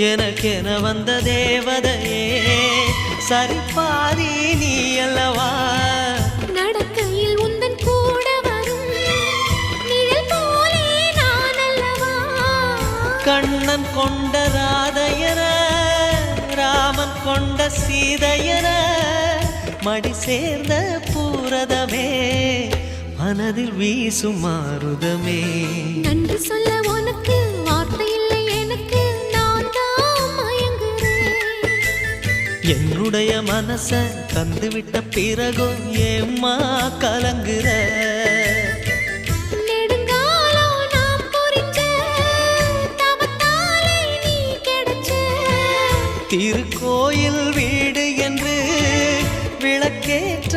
எனக்கென வந்த தேவதையே சரிபாதி நீ அல்லவா நடக்கையில் உந்தன் கூட வரும் நிழல் போலே நான் அல்லவா கண்ணன் கொண்ட ராதையர ராமன் கொண்ட சீதையர மடி சேர்ந்த பூரதமே மனதில் வீசும் மாருதமே நன்றி சொல்ல உனக்கு வார்த்தை இல்லை எனக்கு நான் தான் மயங்குறேன் என்னுடைய மனச தந்துவிட்ட பிறகோ ஏம்மா கலங்குற நெடுங்காலம் நாம் புரிஞ்ச தவத்தாலே நீ கிடைச்ச திருக்கோயில் வீடு என்று விளக்கேற்ற